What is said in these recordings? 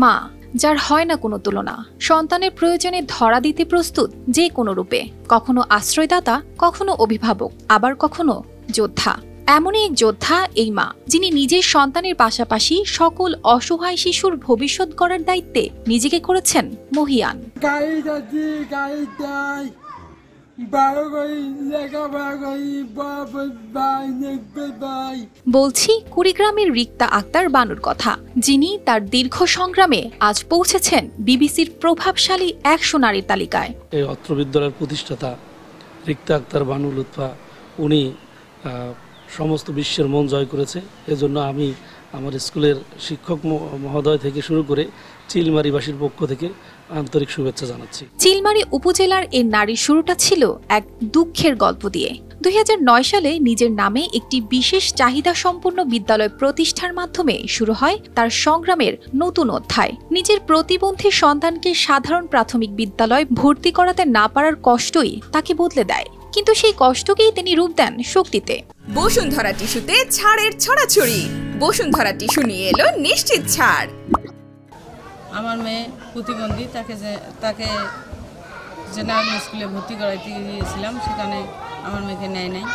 মা, যার হয় না কোনো তুলনা, সন্তানের প্রয়োজনে ধরা দিতে প্রস্তুত যে কোনো রূপে, কখনো আশ্রয়দাতা, কখনো অভিভাবক, আবার কখনো যোদ্ধা। এমনই এক যোদ্ধা এই মা, যিনি নিজের সন্তানের পাশাপাশি সকল অসহায় শিশুর ভবিষ্যৎ গড়ার দায়িত্বে নিজেকে করেছেন মহিয়ান। বলছি কুড়িগ্রামের রিক্তা আক্তার বানুর কথা, যিনি তার দীর্ঘ সংগ্রামে আজ পৌঁছেছেন বিবিসির প্রভাবশালী 100 নারীর তালিকায়। এই অত্র বিদ্যালয়ের প্রতিষ্ঠাতা রিক্তা আক্তার বানু লুৎফা, উনি সমস্ত বিশ্বের মন জয় করেছে। এজন্য আমি আমার স্কুলের শিক্ষক মহোদয় থেকে শুরু করে চিলমারিবাসীর পক্ষ থেকে আন্তরিক শুভেচ্ছা জানাচ্ছি। চিলমারি উপজেলার এই নারীর শুরুটা ছিল এক দুঃখের গল্প দিয়ে। 2009 সালে নিজের নামে একটি বিশেষ চাহিদা সম্পন্ন বিদ্যালয় প্রতিষ্ঠার মাধ্যমে শুরু হয় তার সংগ্রামের নতুন অধ্যায়। নিজের প্রতিবন্ধী সন্তানকে সাধারণ প্রাথমিক বিদ্যালয় ভর্তি করাতে না পারার কষ্টই তাকে বদলে দেয়, কিন্তু সেই কষ্টকেই তিনি রূপ দেন শক্তিতে। বসুন্ধরা টিস্যুতে ছাড়ের ছড়াছড়ি। বসুন্ধরা টিস্যু নিয়ে এলো নিশ্চিত ছাড়। আমার মেয়ে প্রতিবন্ধী, তাকে জেনারেল স্কুলে ভর্তি করাইতে গিয়েছিলাম, সেখানে আমার মেয়েকে নেয় নাই,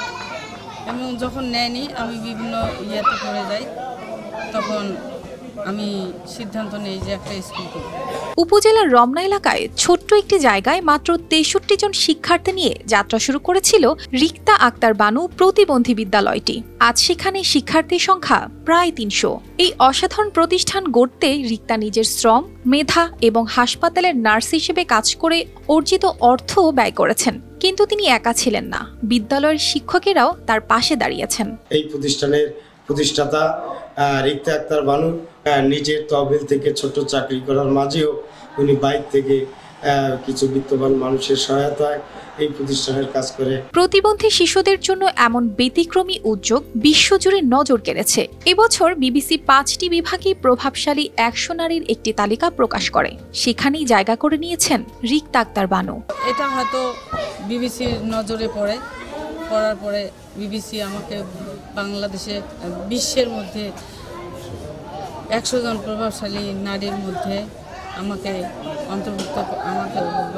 এবং যখন নেয়নি আমি বিভিন্ন ইয়েতে পড়ে যাই, তখন আমি সিদ্ধান্ত নেই যে একটা স্কুল করব। উপজেলার রমনা এলাকায় ছোট্ট একটি জায়গায় মাত্র 63 জন শিক্ষার্থী নিয়ে যাত্রা শুরু করেছিল রিক্তা আক্তার বানু প্রতিবন্ধী বিদ্যালয়টি। আজ সেখানে শিক্ষার্থীর সংখ্যা প্রায় 300। এই অসাধারণ প্রতিষ্ঠান গড়তে রিক্তা নিজের শ্রম, মেধা এবং হাসপাতালের নার্স হিসেবে কাজ করে অর্জিত অর্থ ব্যয় করেছেন। কিন্তু তিনি একা ছিলেন না, বিদ্যালয়ের শিক্ষকেরাও তার পাশে দাঁড়িয়েছেন। এই প্রতিষ্ঠানের প্রতিষ্ঠাতা রিক্তা আক্তার বানু নিজের তহবিল থেকে ছোট চাকরি করার মাঝেও উনি বাইরে থেকে কিছু বিত্তবান মানুষের সহায়তায় এই প্রতিষ্ঠানের কাজ করে। প্রতিবন্ধী শিশুদের জন্য এমন ব্যতিক্রমী উদ্যোগ বিশ্বজুড়ে নজর কেড়েছে। এবছর বিবিসি 5টি বিভাগে প্রভাবশালী 100 নারীর একটি তালিকা প্রকাশ করে, সেখানেই জায়গা করে নিয়েছেন রিক্তা আক্তার বানু। এটা হয়তো বিবিসির নজরে পড়ার পরে বিবিসি আমাকে বাংলাদেশে বিশ্বের মধ্যে 100 জন প্রভাবশালী নারীর মধ্যে আমাকে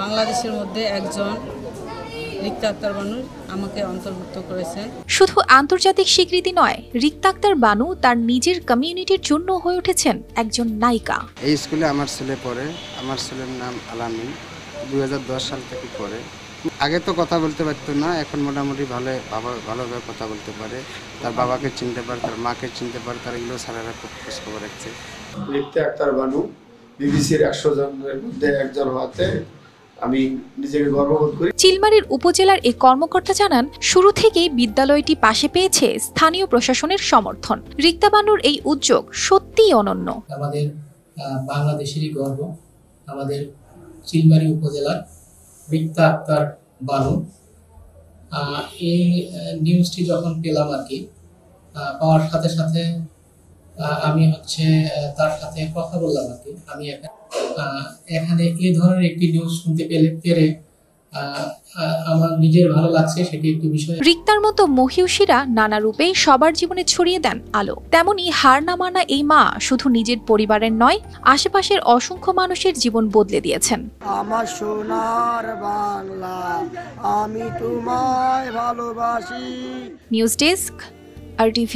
বাংলাদেশের মধ্যে একজন রিক্তা আক্তার বানু আমাকে অন্তর্ভুক্ত করেছেন। শুধু আন্তর্জাতিক স্বীকৃতি নয়, রিক্তা আক্তার বানু তার নিজের কমিউনিটির জন্য হয়ে উঠেছেন একজন নায়িকা। এই স্কুলে আমার ছেলে পড়ে, আমার ছেলের নাম আলামিন, 2010 সাল থেকে পড়ে। আগে তো কথা বলতে পারতো না, এখন মোটামুটি ভালোভাবে কথা বলতে পারে, তার বাবাকে চিনতে পারে, তার মাকে চিনতে পারে, তার এগুলো স্যারেরা খুব খোঁজ খবর রাখছে। রিক্তা আক্তার বানু বিবিসির 100 জনের মধ্যে একজন হওয়াতে আমি নিজেকে গর্ববোধ করি। চিলমারির উপজেলার এই কর্মকর্তা জানান, শুরু থেকেই বিদ্যালয়টি পাশে পেয়েছে স্থানীয় প্রশাসনের সমর্থন। রিক্তা বানুর এই উদ্যোগ সত্যিই অনন্য। আমাদের বাংলাদেশেরই গর্ব, আমাদের চিলমারি উপজেলার রিক্তা আক্তার বানু। এই নিউজটি যখন পেলাম আর কি, পাওয়ার সাথে সাথে আমি তার সাথে কথা বললাম আর কি। আমি এখানে এই ধরনের একটি নিউজ শুনতে পেরে আমার নিজের ভালো লাগছে, সেটি একটি বিষয়। রিক্তার মতো মহিষীরা নানা রূপে সবার জীবনে ছড়িয়ে দেন আলো। তেমনি হার না মানা এই মা শুধু নিজের পরিবারের নয়, আশেপাশের অসংখ্য মানুষের জীবন বদলে দিয়েছেন। আমার সোনার বাংলা, আমি তোমায় ভালোবাসি। News desk, RTV।